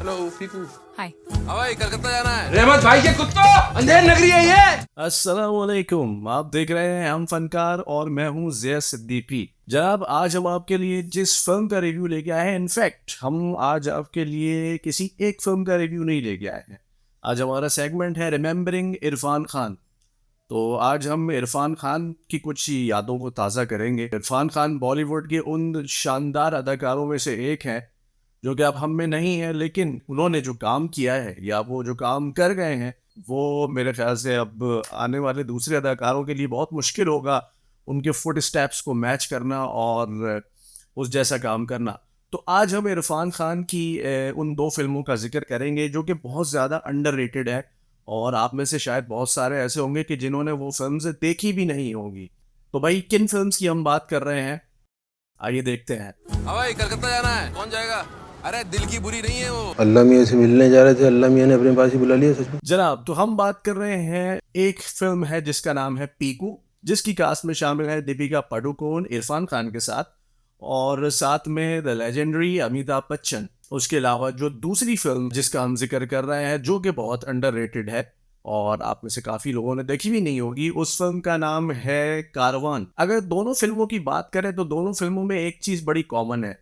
Hello Piku. हाय। हाँ भाई कलकत्ता जाना है। रहमत भाई के कुत्तों, अंधेर नगरी है ये। अस्सलामुअलैकुम, आप देख रहे हैं हम फनकार और मैं हूं ज़िया सिद्दीकी। जनाब, आज हम आपके लिए जिस फिल्म का रिव्यू लेके आए हैं, इनफैक्ट हम आज आपके लिए किसी एक फिल्म का रिव्यू नहीं लेके आए हैं। आज हमारा सेगमेंट है रिमेंबरिंग इरफान खान। तो आज हम इरफान खान की कुछ यादों को ताज़ा करेंगे। इरफान खान बॉलीवुड के उन शानदार अदाकारों में से एक हैं जो कि अब हम में नहीं है, लेकिन उन्होंने जो काम किया है या वो जो काम कर गए हैं वो मेरे ख्याल से अब आने वाले दूसरे अदाकारों के लिए बहुत मुश्किल होगा उनके फुट स्टेप्स को मैच करना और उस जैसा काम करना। तो आज हम इरफान खान की उन दो फिल्मों का जिक्र करेंगे जो कि बहुत ज़्यादा अंडररेटेड है और आप में से शायद बहुत सारे ऐसे होंगे कि जिन्होंने वो फिल्म्स देखी भी नहीं होंगी। तो भाई, किन फिल्म्स की हम बात कर रहे हैं, आइए देखते हैं। हाँ भाई कलकत्ता जाना है। कौन जाएगा? अरे दिल की बुरी नहीं है वो। अल्लाह मियाँ से मिलने जा रहे थे, अल्लाह मियाँ ने अपने पास ही बुला लिया। सच में जनाब, तो हम बात कर रहे हैं, एक फिल्म है जिसका नाम है पीकू, जिसकी कास्ट में शामिल है दीपिका पादुकोण इरफान खान के साथ, और साथ में द लेजेंडरी अमिताभ बच्चन। उसके अलावा जो दूसरी फिल्म जिसका हम जिक्र कर रहे हैं जो कि बहुत अंडररेटेड है और आप में से काफी लोगों ने देखी भी नहीं होगी, उस फिल्म का नाम है कारवान। अगर दोनों फिल्मों की बात करें तो दोनों फिल्मों में एक चीज बड़ी कॉमन है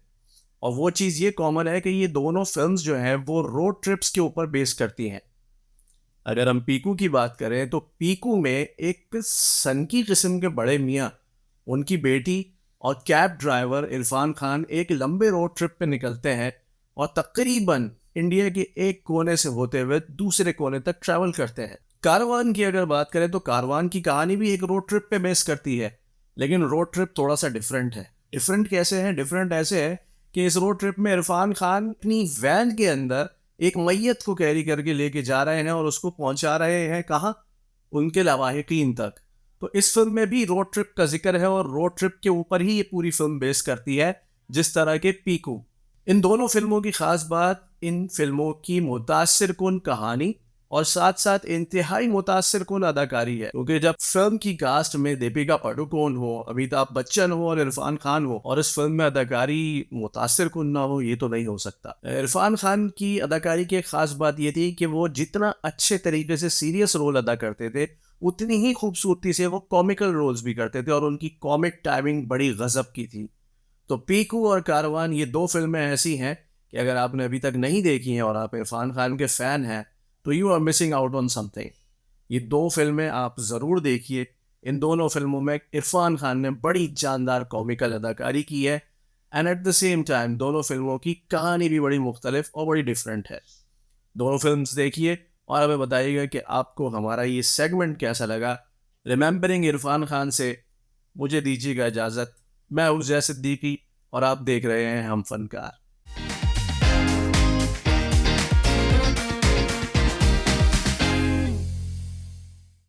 और वो चीज़ ये कॉमन है कि ये दोनों फिल्म्स जो हैं वो रोड ट्रिप्स के ऊपर बेस करती हैं। अगर हम पीकू की बात करें तो पीकू में एक सनकी किस्म के बड़े मियाँ, उनकी बेटी और कैब ड्राइवर इरफान खान एक लंबे रोड ट्रिप पे निकलते हैं और तकरीबन इंडिया के एक कोने से होते हुए दूसरे कोने तक ट्रैवल करते हैं। कारवान की अगर बात करें तो कारवान की कहानी भी एक रोड ट्रिप पे बेस करती है, लेकिन रोड ट्रिप थोड़ा सा डिफरेंट है। डिफरेंट कैसे है? डिफरेंट ऐसे है कि इस रोड ट्रिप में इरफान खान अपनी वैन के अंदर एक मैयत को कैरी करके लेके जा रहे हैं और उसको पहुंचा रहे हैं कहाँ? उनके लवाहिकीन तक। तो इस फिल्म में भी रोड ट्रिप का जिक्र है और रोड ट्रिप के ऊपर ही ये पूरी फिल्म बेस करती है, जिस तरह के पीकू। इन दोनों फिल्मों की खास बात इन फिल्मों की मुतासिर कुन कहानी और साथ साथ इंतहाई मुतासिर कुन अदाकारी है, क्योंकि जब फिल्म की कास्ट में दीपिका पादुकोण हो, अमिताभ बच्चन हो और इरफान खान हो और इस फिल्म में अदाकारी मुतासिर कुन ना हो, ये तो नहीं हो सकता। इरफान खान की अदाकारी की एक खास बात ये थी कि वो जितना अच्छे तरीके से सीरियस रोल अदा करते थे, उतनी ही खूबसूरती से वो कॉमिकल रोल्स भी करते थे और उनकी कॉमिक टाइमिंग बड़ी गजब की थी। तो पीकू और कारवान ये दो फिल्में ऐसी हैं कि अगर आपने अभी तक नहीं देखी हैं और आप इरफान खान के फ़ैन हैं तो you are missing out on something. ये दो फिल्में आप ज़रूर देखिए। इन दोनों फिल्मों में इरफान खान ने बड़ी जानदार कॉमिकल अदाकारी की है and at the same time दोनों फिल्मों की कहानी भी बड़ी मुख्तलिफ और बड़ी डिफरेंट है। दोनों फिल्म्स देखिए और हमें बताइएगा कि आपको हमारा ये सेगमेंट कैसा लगा। रिमेंबरिंग इरफान खान से मुझे दीजिएगा इजाज़त। मैं हूं ज़िया सिद्दीकी और आप देख रहे हैं हम फनकार।